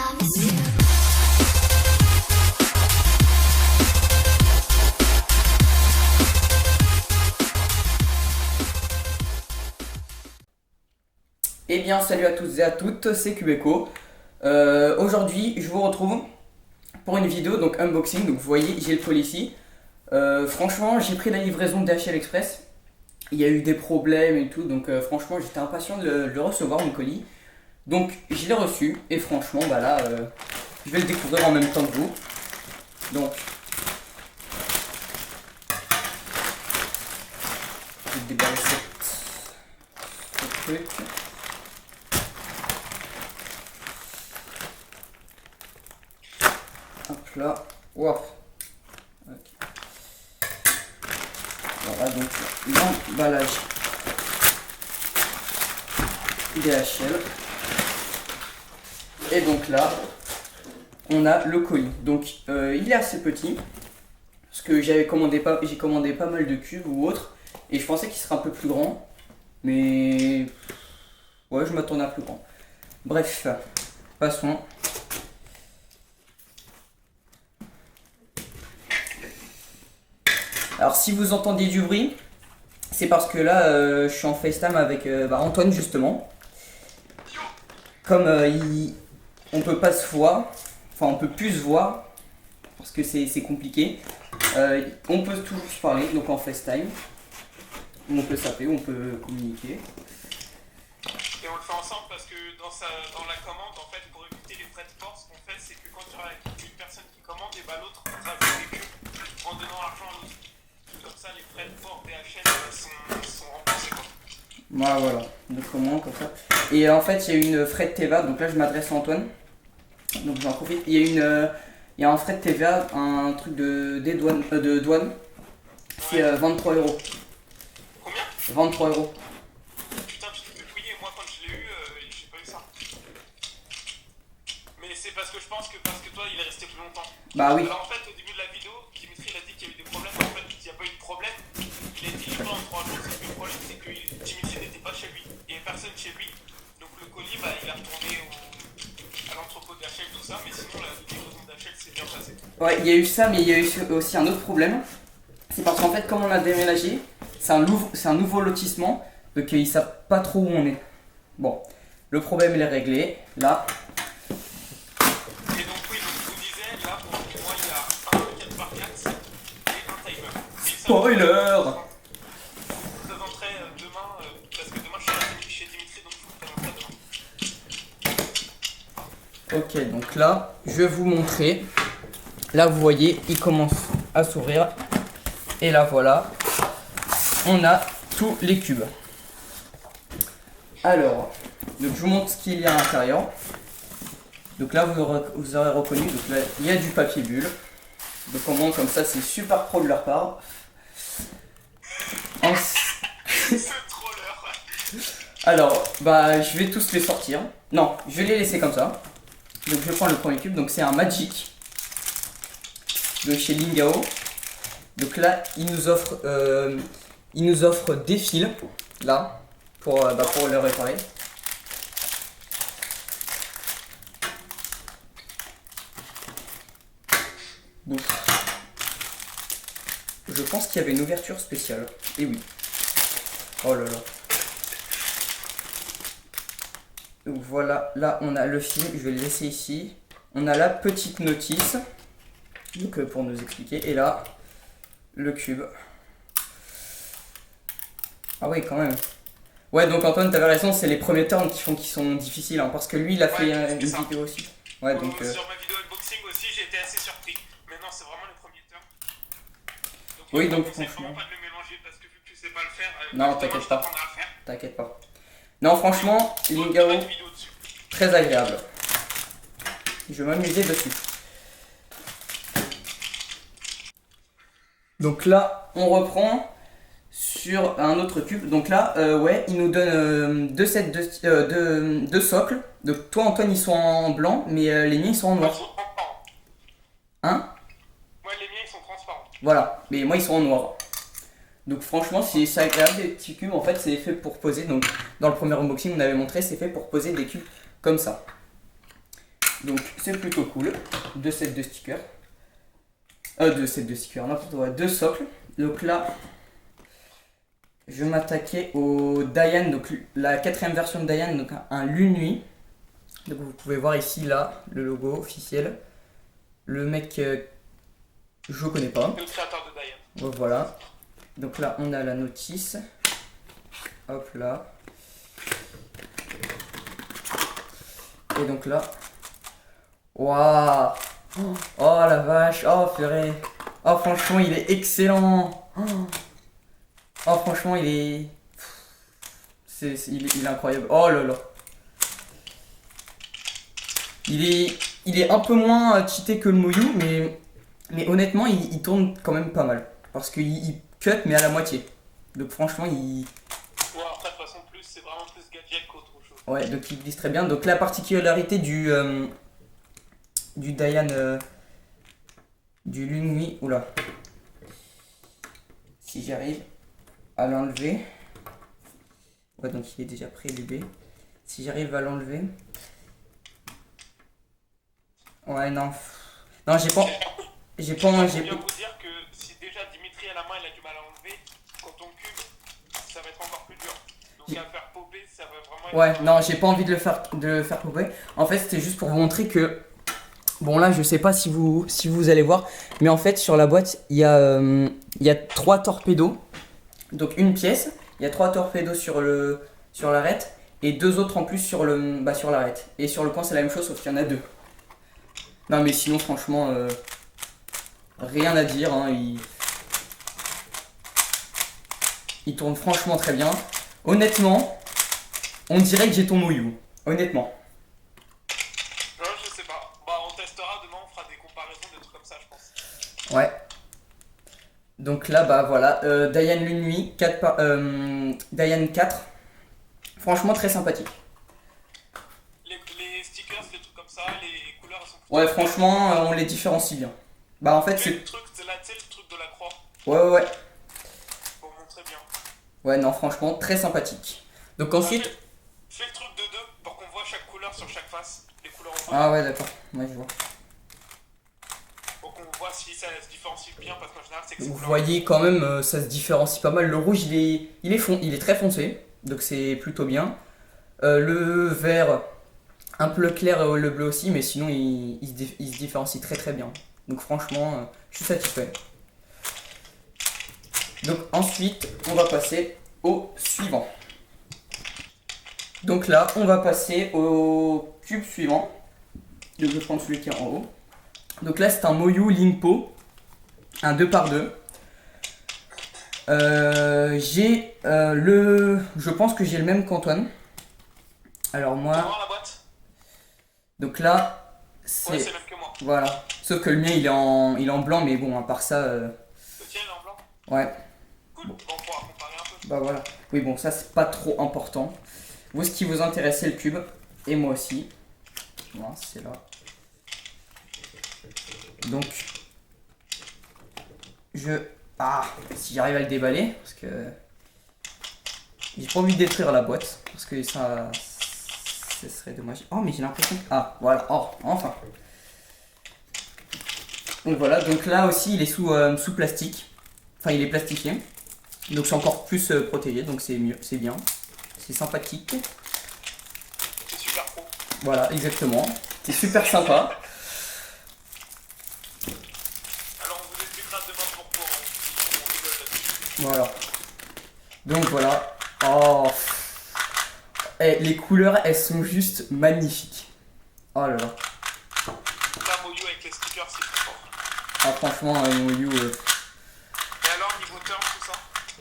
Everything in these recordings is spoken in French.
promise you. Eh bien salut à tous et à toutes, c'est Cubeco. Aujourd'hui je vous retrouve pour une vidéo donc unboxing. Donc vous voyez j'ai le colis ici. Franchement j'ai pris la livraison de DHL Express. Il y a eu des problèmes et tout, donc franchement j'étais impatient de le recevoir mon colis. Donc je l'ai reçu et franchement bah là je vais le découvrir en même temps que vous. Donc je vais déballer ce truc. Hop là, wow. Okay. Voilà donc l'emballage DHL. Et donc là, on a le colis. Donc il est assez petit parce que j'ai commandé pas mal de cubes ou autres et je pensais qu'il serait un peu plus grand, mais ouais je m'attendais à plus grand. Bref, passons. Alors si vous entendiez du bruit, c'est parce que là je suis en FaceTime avec Antoine justement. Comme on peut pas se voir, enfin on peut plus se voir parce que c'est compliqué. On peut toujours se parler donc en FaceTime. On peut s'appeler, on peut communiquer. Et on le fait ensemble parce que dans la commande, en fait, pour éviter les frais de port, ce qu'on fait, c'est que quand il y aura une personne qui commande, et bah l'autre rajoute des cubes en donnant l'argent à l'autre. Comme ça, les frais de port DHL sont remboursés, quoi. Voilà, de commande comme ça. Et en fait, il y a une frais de TVA, donc là je m'adresse à Antoine. Donc j'en profite. Il y a un frais de TVA, un truc de douane. C'est 23 €. Combien? 23 €. Putain, tu t'es fait fouiller, moi quand je l'ai eu, j'ai pas eu ça. Mais c'est parce que je pense que toi il est resté plus longtemps. Bah oui. Alors en fait, au début de la vidéo, Dimitri il a dit qu'il y a eu des problèmes. En fait, il n'y a pas eu de problème. Il a été livré en 3 jours. C'est que le problème, c'est que Dimitri n'était pas chez lui. Il n'y avait personne chez lui. Donc le colis, bah, il a retourné à l'entrepôt d'HL, tout ça. Mais sinon, la livraison d'HL s'est bien passée. Ouais, il y a eu ça, mais il y a eu aussi un autre problème. C'est parce qu'en fait, comme on a déménagé, c'est un nouveau lotissement, donc ils savent pas trop où on est. Bon, le problème il est réglé, là. Et donc oui, donc je vous disais, là pour moi il y a un 4x4 et un timer. Spoiler! Je vous présenterai demain, parce que demain je suis chez Dimitri, donc je vous présenterai demain. Ok, donc là, je vais vous montrer. Là, vous voyez, il commence à s'ouvrir. Et là, voilà, on a tous les cubes. Alors, donc je vous montre ce qu'il y a à l'intérieur. Donc là, vous aurez reconnu, donc là, il y a du papier bulle. Donc au moins, comme ça, c'est super pro de leur part. C'est trop l'heure. Alors, bah, je vais tous les sortir. Non, je vais les laisser comme ça. Donc je prends le premier cube, donc c'est un Magic de chez Lingao. Donc là, il nous offre des fils, là, pour le réparer. Donc, je pense qu'il y avait une ouverture spéciale. Et oui. Oh là là. Donc voilà, là on a le fil, je vais le laisser ici. On a la petite notice, donc pour nous expliquer. Et là, le cube. Ah oui, quand même. Ouais, donc Antoine, t'avais raison, c'est les premiers turns qui sont difficiles, hein, parce que lui, il a fait une vidéo aussi. Ouais, donc. Sur ma vidéo unboxing aussi, j'ai été assez surpris. Mais non, c'est vraiment les premiers turns. Donc, oui, donc franchement. franchement. Pas de le mélanger parce que vu que tu sais pas le faire. Non, t'inquiète pas. T'inquiète pas. Non, franchement, Lingao, très agréable. Je vais m'amuser dessus. Donc là, on reprend sur un autre cube. Donc là, ouais, il nous donne deux sets de socles. Donc toi, Antoine, ils sont en blanc, mais les miens, ils sont en noir. Hein? Moi, les miens, ils sont transparents. Voilà, mais moi, ils sont en noir. Donc franchement, c'est agréable, des petits cubes. En fait, c'est fait pour poser. Donc dans le premier unboxing, on avait montré, c'est fait pour poser des cubes comme ça. Donc c'est plutôt cool. 2 sets de stickers. 2 sets de stickers, n'importe quoi. 2 socles. Donc là, je vais m'attaquer au Diane, donc la 4ème version de Diane, donc un Lune Nuit. Donc vous pouvez voir ici, là, le logo officiel. Le mec, je le connais pas. Le créateur de Diane. Bon, voilà. Donc là, on a la notice. Hop là. Et donc là. Waouh! Oh la vache! Oh purée! Oh franchement, il est excellent! Oh franchement, il est. Il est incroyable. Oh là là! Il est un peu moins cheaté que le Moyu, mais honnêtement, il tourne quand même pas mal. Parce qu'il cut, mais à la moitié. Donc franchement, il. Ouais, après, de toute façon, plus, c'est vraiment plus gadget qu'autre chose. Ouais, donc il glisse très bien. Donc la particularité du Diane, du Lune Nuit, oula, si j'arrive à l'enlever, ouais, donc il est déjà prélubé. Si j'arrive à l'enlever, ouais, non, non, j'ai pas, Je peux bien vous dire que si déjà Dimitri à la main il a du mal à enlever, quand on cube, ça va être encore plus dur. Donc à faire popper, ça va vraiment être. Ouais, non, j'ai pas envie de le faire popper. En fait, c'était juste pour vous montrer que, bon là, je sais pas si vous allez voir, mais en fait sur la boîte, il y a 3 torpedos, donc une pièce. Il y a 3 torpedos sur l'arête et 2 autres en plus sur l'arête. Et sur le coin, c'est la même chose, sauf qu'il y en a 2. Non, mais sinon, franchement, rien à dire. Hein, il tourne franchement très bien. Honnêtement, on dirait que j'ai ton Moyu. Honnêtement. Je sais pas. Bah, on testera demain, on fera des comparaisons, des trucs comme ça, je pense. Ouais. Donc là, bah voilà, Diane Lune Nuit, Diane 4. Franchement, très sympathique. Les stickers, les trucs comme ça, les couleurs, elles sont plutôt. Ouais, franchement, on les différencie bien. Bah en fait, c'est. Le truc, c'est là, tu sais, le truc de la croix. Ouais. Pour montrer bien. Ouais, non, franchement, très sympathique. Donc ensuite. Fais le truc de 2 pour qu'on voit chaque couleur sur chaque face. Les couleurs en Ah ouais, d'accord. Ouais, je vois. Pour qu'on voit si ça se différencie bien, parce qu'en général, c'est que c'est. Vous voyez quand même, ça se différencie pas mal. Le rouge, il est très foncé, donc c'est plutôt bien. Le vert, un peu clair, le bleu aussi, mais sinon il se différencie très très bien. Donc franchement, je suis satisfait. Donc ensuite, on va passer au suivant. Donc là, on va passer au cube suivant. Donc je vais prendre celui qui est en haut. Donc là, c'est un Moyu Limpo, un 2x2. Je pense que j'ai le même qu'Antoine. Alors moi. Voir la boîte. Donc là, c'est. Ouais, c'est le même que moi. Voilà. Sauf que le mien, il est en blanc, mais bon, à part ça. Le tien, il est en blanc. Ouais. Cool. Bon, on pourra comparer un peu. Bah voilà. Oui, bon, ça, c'est pas trop important. Vous, ce qui vous intéresse, c'est le cube. Et moi aussi. Voilà, c'est là. Donc. Si j'arrive à le déballer, parce que. J'ai pas envie de détruire la boîte, parce que ça. Ce serait dommage. Oh, mais j'ai l'impression que. Ah, voilà. Oh, enfin. Donc voilà, donc là aussi, il est sous plastique. Enfin, il est plastifié. Donc c'est encore plus protégé, donc c'est mieux, c'est bien. C'est sympathique. C'est super pro. Voilà, exactement. C'est super sympa. Alors on vous expliquera demain pourquoi on rigole là-dessus. Voilà. Donc voilà. Oh. Et les couleurs, elles sont juste magnifiques. Oh là là. Là, Moyu avec les stickers, c'est trop fort. Ah, franchement, mon You. Et alors, niveau turn, tout ça?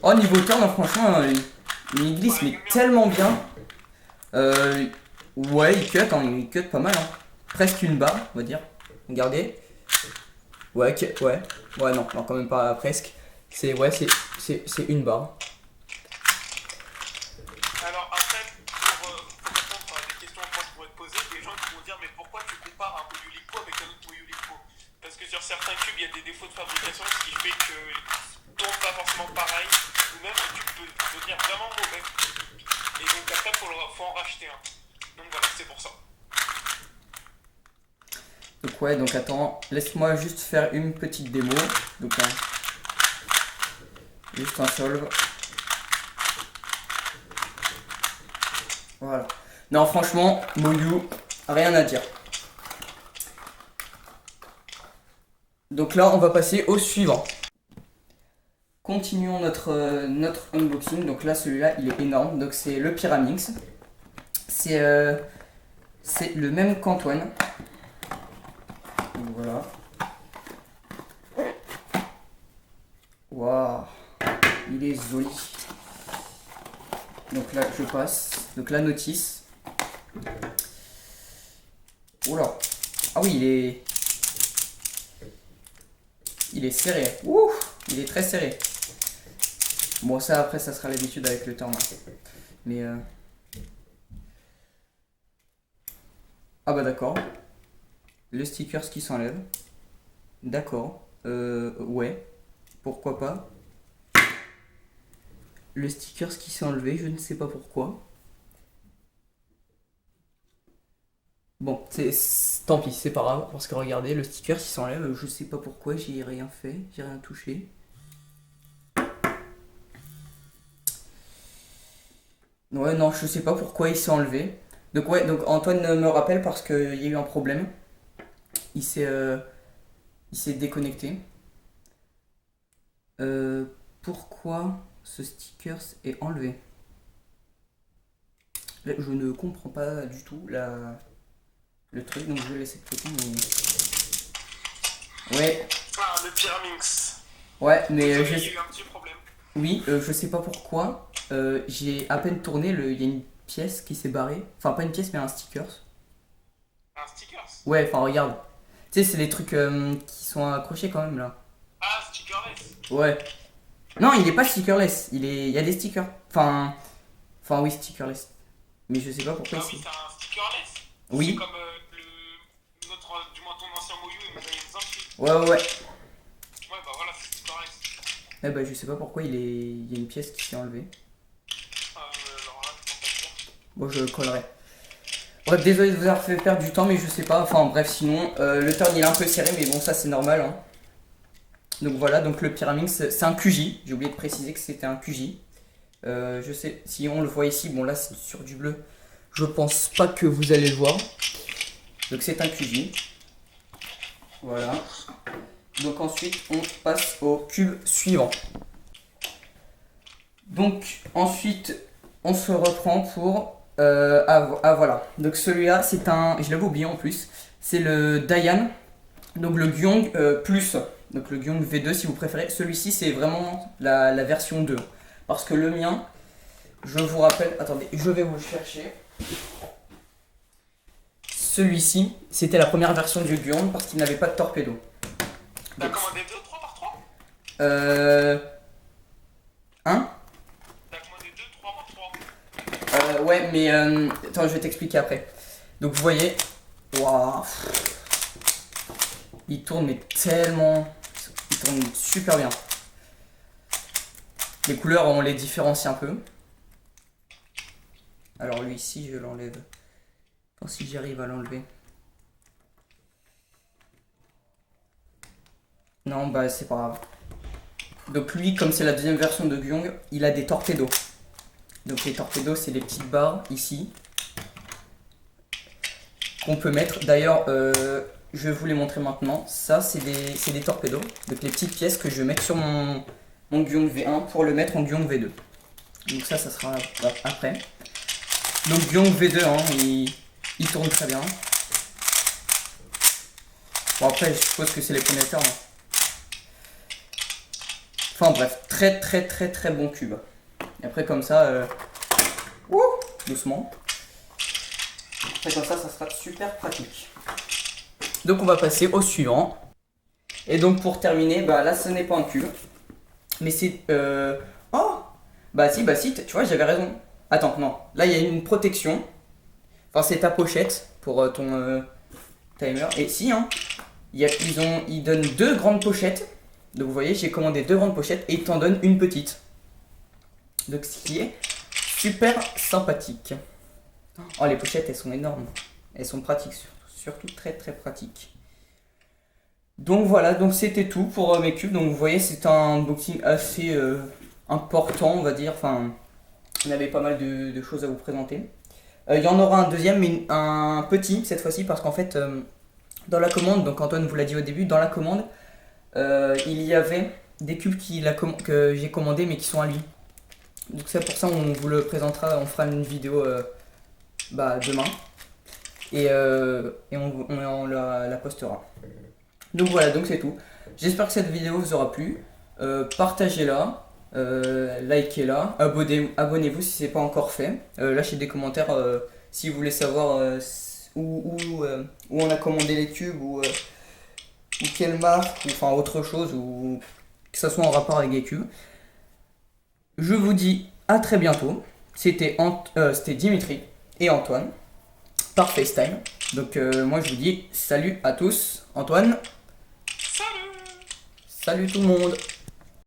Oh, niveau turn, franchement, il glisse, mais tellement bien. Ouais, il cut pas mal. Hein. Presque une barre, on va dire. Regardez. Ouais, non, quand même pas presque. C'est une barre. Alors après, pour répondre à des questions je pense pour être posées, des gens qui vont dire mais pourquoi tu compares un Moyu Limpo avec un autre Moyu Limpo? Parce que sur certains cubes il y a des défauts de fabrication, ce qui fait qu'ils ne tournent pas forcément pareil, ou même un cube peut devenir vraiment mauvais. Et donc après faut en racheter un. Donc voilà, c'est pour ça. Donc ouais, donc attends, laisse-moi juste faire une petite démo. Donc juste un solve. Voilà. Non, franchement, Moyu, rien à dire. Donc là, on va passer au suivant. Continuons notre unboxing. Donc là, celui-là, il est énorme. Donc c'est le Pyraminx. C'est le même qu'Antoine. Donc voilà. Waouh, il est joli. Donc là, je passe. Donc la notice. Oula. Ah oui, il est serré. Ouh, il est très serré. Bon, ça après, ça sera l'habitude avec le temps. Mais ah bah d'accord. Le sticker qui s'enlève. D'accord. Ouais. Pourquoi pas. Le sticker qui s'est enlevé, je ne sais pas pourquoi. Bon, tant pis, c'est pas grave, parce que regardez, le sticker s'il s'enlève, je sais pas pourquoi, j'ai rien fait, j'ai rien touché. Ouais, non, je sais pas pourquoi il s'est enlevé. Donc ouais, donc Antoine me rappelle parce qu'il y a eu un problème. Il s'est déconnecté. Pourquoi ce sticker est enlevé? Là, je ne comprends pas du tout le truc, donc je vais laisser de côté. Mais... Ouais. Ah, le Pyraminx. Ouais, mais il y a eu un petit problème. Oui, je sais pas pourquoi. J'ai à peine tourné, il y a une pièce qui s'est barrée. Enfin, pas une pièce, mais un sticker. Un sticker? Ouais, enfin, regarde. Tu sais, c'est les trucs qui sont accrochés quand même là. Ah, stickerless. Ouais. Non, il est pas stickerless. Il y a des stickers. Enfin, oui, stickerless. Mais je sais pas pourquoi. Ah oui, c'est un stickerless. Oui. C'est comme du moins ton ancien Moyu et Mazayan Zanchi. Ouais. Ouais, bah voilà, c'est stickerless. Eh bah, je sais pas pourquoi il y a une pièce qui s'est enlevée. Alors là, je peux pas te dire. Bon, je collerai. Bref, désolé de vous avoir fait perdre du temps, mais je sais pas. Enfin, bref, sinon, le turn il est un peu serré, mais bon, ça c'est normal. Hein. Donc voilà, donc le Pyraminx, c'est un QJ. J'ai oublié de préciser que c'était un QJ. Je sais, si on le voit ici, bon là c'est sur du bleu. Je pense pas que vous allez le voir. Donc c'est un QJ. Voilà. Donc ensuite, on passe au cube suivant. Donc ensuite, on se reprend pour... voilà. Donc celui-là, c'est un... Je l'avais oublié en plus. C'est le Dayan. Donc le Gyong Plus. Donc le Gyong V2 si vous préférez. Celui-ci, c'est vraiment la version 2. Parce que le mien, je vous rappelle... Attendez, je vais vous le chercher. Celui-ci, c'était la première version du Gyong parce qu'il n'avait pas de torpedo. T'as commandé 2, 3 par 3? Hein? T'as commandé 2, 3 par 3. Ouais, mais attends, je vais t'expliquer après. Donc vous voyez, waouh, il tourne mais tellement, il tourne super bien. Les couleurs, on les différencie un peu. Alors lui ici, je l'enlève. Enfin, si j'arrive à l'enlever. Non, bah c'est pas grave. Donc lui, comme c'est la deuxième version de Gyong, il a des torpedos. Donc les torpedos, c'est les petites barres ici qu'on peut mettre. D'ailleurs, je vais vous les montrer maintenant. Ça, c'est des torpedos. Donc les petites pièces que je vais mettre sur mon Gyong V1 pour le mettre en Gyong V2. Donc ça sera après. Donc Gyong V2, hein, il tourne très bien. Bon après, je suppose que c'est les premiers termes. Enfin bref, très bon cube. Et après comme ça, doucement. Après comme ça sera super pratique. Donc on va passer au suivant. Et donc pour terminer, bah là ce n'est pas un cube. Mais c'est... Oh bah si, tu vois j'avais raison. Attends, non. Là il y a une protection. Enfin c'est ta pochette pour ton timer. Et si, hein, ils donnent 2 grandes pochettes. Donc vous voyez, j'ai commandé 2 grandes pochettes et ils t'en donnent une petite. Donc ce qui est super sympathique. Oh les pochettes elles sont énormes. Elles sont pratiques surtout très pratiques. Donc voilà, donc c'était tout pour mes cubes. Donc vous voyez, c'est un unboxing assez important, on va dire. Enfin, on avait pas mal de choses à vous présenter. Il y en aura un deuxième, mais un petit cette fois-ci, parce qu'en fait, dans la commande, donc Antoine vous l'a dit au début, dans la commande, il y avait des cubes que j'ai commandés, mais qui sont à lui. Donc c'est pour ça on vous le présentera, on fera une vidéo demain. Et on la postera. Donc voilà, donc c'est tout. J'espère que cette vidéo vous aura plu. Partagez-la, likez-la, abonnez-vous si ce n'est pas encore fait. Lâchez des commentaires si vous voulez savoir où on a commandé les tubes ou quelle marque, ou enfin autre chose, ou que ça soit en rapport avec les tubes. Je vous dis à très bientôt. C'était Dimitri et Antoine par FaceTime. Donc moi je vous dis salut à tous. Antoine, Salut! salut tout le monde.